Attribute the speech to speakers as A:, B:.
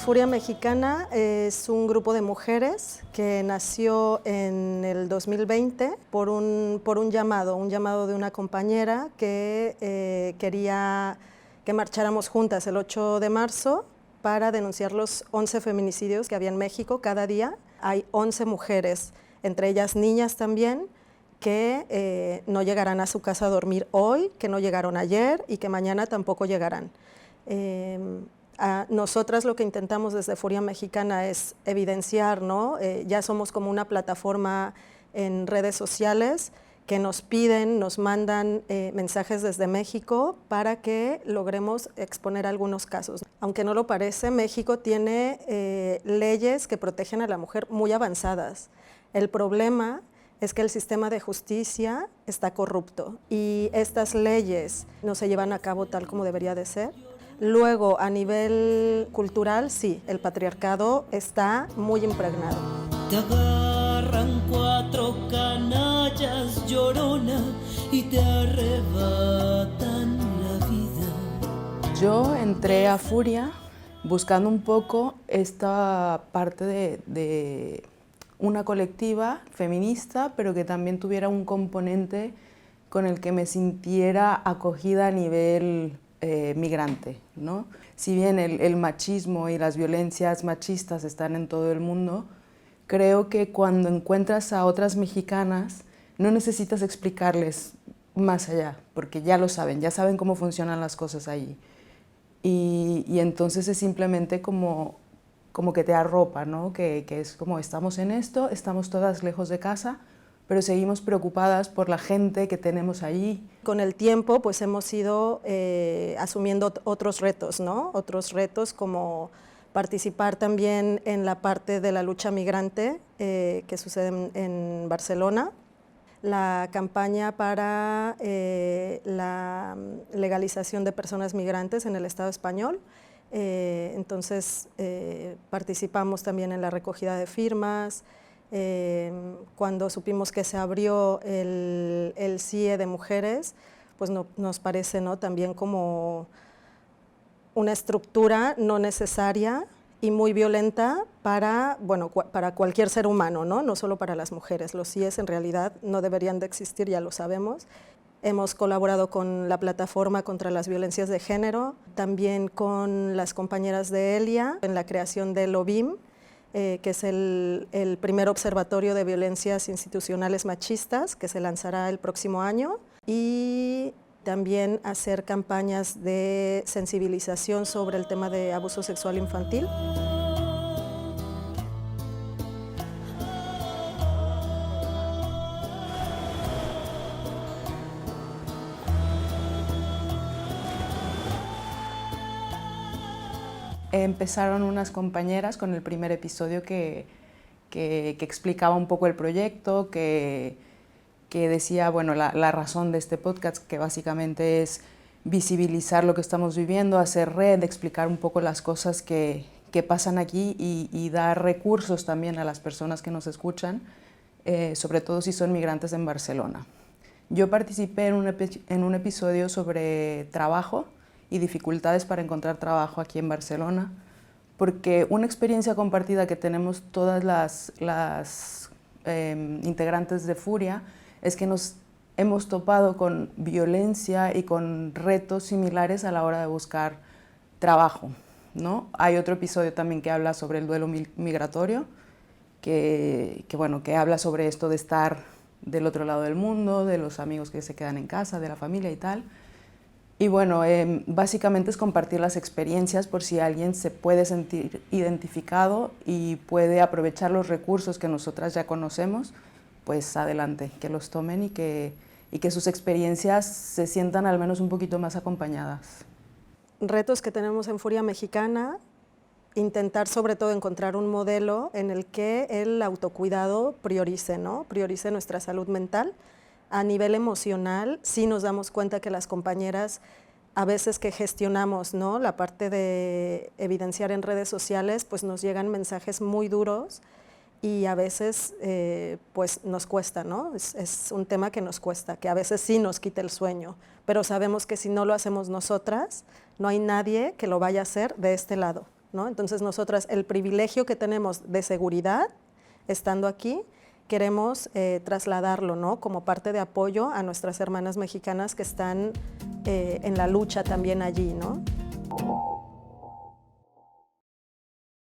A: Furia Mexicana es un grupo de mujeres que nació en el 2020 por un llamado de una compañera que quería que marcháramos juntas el 8 de marzo para denunciar los 11 feminicidios que había en México cada día. Hay 11 mujeres, entre ellas niñas también, que no llegarán a su casa a dormir hoy, que no llegaron ayer y que mañana tampoco llegarán. Nosotras lo que intentamos desde Furia Mexicana es evidenciar, ¿no? Ya somos como una plataforma en redes sociales que nos piden, nos mandan mensajes desde México para que logremos exponer algunos casos. Aunque no lo parece, México tiene leyes que protegen a la mujer muy avanzadas. El problema es que el sistema de justicia está corrupto y estas leyes no se llevan a cabo tal como debería de ser. Luego, a nivel cultural, sí, el patriarcado está muy impregnado.
B: Te agarran 4 canallas, llorona, y te arrebatan la vida.
C: Yo entré a Furia buscando un poco esta parte de una colectiva feminista, pero que también tuviera un componente con el que me sintiera acogida a nivel migrante, ¿no? Si bien el machismo y las violencias machistas están en todo el mundo, creo que cuando encuentras a otras mexicanas no necesitas explicarles más allá, porque ya lo saben, ya saben cómo funcionan las cosas ahí. Y entonces es simplemente como que te arropa, ¿no? Que es como estamos en esto, estamos todas lejos de casa, pero seguimos preocupadas por la gente que tenemos allí.
A: Con el tiempo pues hemos ido asumiendo otros retos, ¿no? Otros retos como participar también en la parte de la lucha migrante que sucede en Barcelona, la campaña para la legalización de personas migrantes en el Estado español. Entonces participamos también en la recogida de firmas. Cuando supimos que se abrió el CIE de mujeres, pues nos parece, ¿no?, también como una estructura no necesaria y muy violenta para cualquier ser humano, ¿no? No solo para las mujeres. Los CIEs en realidad no deberían de existir, ya lo sabemos. Hemos colaborado con la Plataforma contra las Violencias de Género, también con las compañeras de ELIA en la creación del OVIM, que es el primer observatorio de violencias institucionales machistas que se lanzará el próximo año, y también hacer campañas de sensibilización sobre el tema de abuso sexual infantil.
C: Empezaron unas compañeras con el primer episodio que explicaba un poco el proyecto, que decía, bueno, la razón de este podcast, que básicamente es visibilizar lo que estamos viviendo, hacer red, explicar un poco las cosas que pasan aquí y dar recursos también a las personas que nos escuchan, sobre todo si son migrantes en Barcelona. Yo participé en un episodio sobre trabajo y dificultades para encontrar trabajo aquí en Barcelona, porque una experiencia compartida que tenemos todas las integrantes de Furia es que nos hemos topado con violencia y con retos similares a la hora de buscar trabajo, ¿no? Hay otro episodio también que habla sobre el duelo migratorio, que habla sobre esto de estar del otro lado del mundo, de los amigos que se quedan en casa, de la familia y tal. Y bueno, básicamente es compartir las experiencias por si alguien se puede sentir identificado y puede aprovechar los recursos que nosotras ya conocemos, pues adelante, que los tomen y que sus experiencias se sientan al menos un poquito más acompañadas.
A: Retos que tenemos en Furia Mexicana: intentar sobre todo encontrar un modelo en el que el autocuidado priorice, ¿no? Priorice nuestra salud mental. A nivel emocional, sí nos damos cuenta que las compañeras, a veces que gestionamos, ¿no?, la parte de evidenciar en redes sociales, pues nos llegan mensajes muy duros y a veces pues nos cuesta, ¿no? Es un tema que nos cuesta, que a veces sí nos quita el sueño, pero sabemos que si no lo hacemos nosotras, no hay nadie que lo vaya a hacer de este lado. ¿no? Entonces nosotras, el privilegio que tenemos de seguridad, estando aquí, queremos trasladarlo, ¿no? Como parte de apoyo a nuestras hermanas mexicanas que están en la lucha también allí, ¿no?